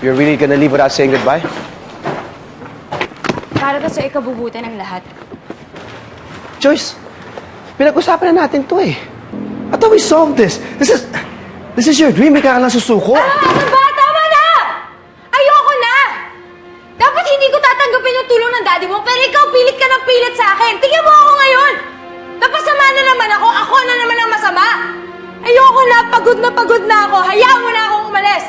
You're really gonna leave without saying goodbye? Para to sa ikabubuti ng lahat. Joyce, pinag-usapan na natin to eh. I thought we solved this. This is your dream. Ikaw ka lang susuko. Ano ba? Tama na! Ayoko na! Dapat hindi ko tatanggapin yung tulong ng daddy mo, pero ikaw pilit ka ng pilit sa akin. Tingnan mo ako ngayon! Napasama na naman ako. Ako na naman ang masama. Ayoko na. Pagod na ako. Hayaan mo na akong umalis.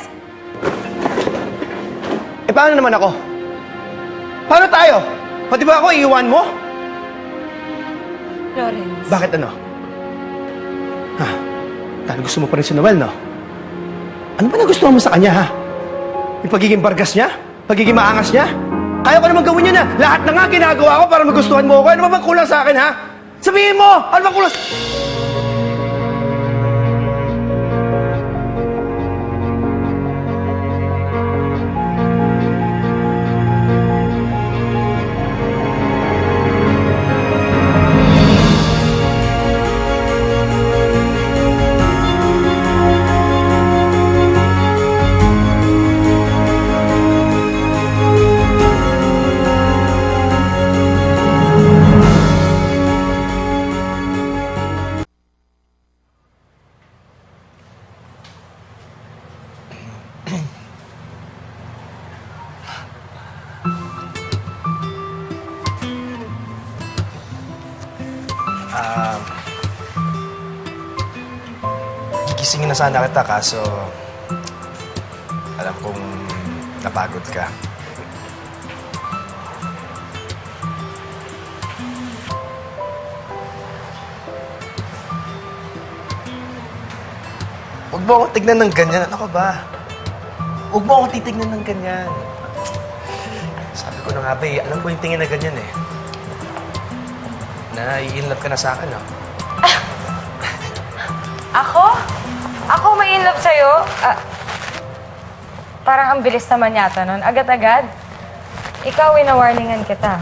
Eh, paano naman ako? Paano tayo? Pati ba ako iiwan mo? Lawrence. Bakit ano? Ha? Dahil gusto mo pa rin si Noel, no? Ano ba nagustuhan mo sa kanya, ha? Yung pagiging bargas niya? Pagiging maangas niya? Kaya ko naman gawin yun, ha? Lahat na nga ginagawa ko para magustuhan mo ako. Ano ba bang kulang sa akin, ha? Sabihin mo! Ano bang kulang sa... Gigisingin na sana kita, kaso alam kong napagod ka. Huwag mo akong tignan ng ganyan. Ano ka ba? Huwag mo akong titignan ng ganyan. Sabi ko na nga ba eh, alam ko yung tingin na ganyan eh. Na-i-inlove ka na sa akin, no? Ako? Ako may in love sa'yo? Parang ang bilis naman yata nun. Agad-agad. Ikaw, wina-warningan kita.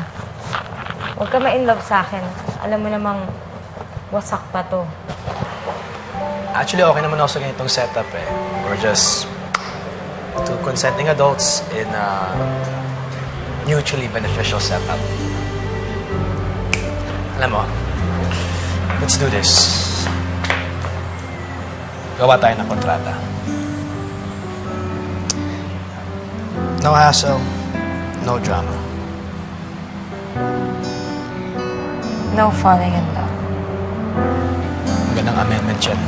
Huwag ka ma-in love sa akin. Alam mo namang wasak pa to. Actually, okay naman ako sa ganitong setup eh. We're just two consenting adults in a mutually beneficial setup. Alam mo, let's do this. Gawa tayo ng kontrata. No hassle, no drama. No falling in love. Magandang amendment yan.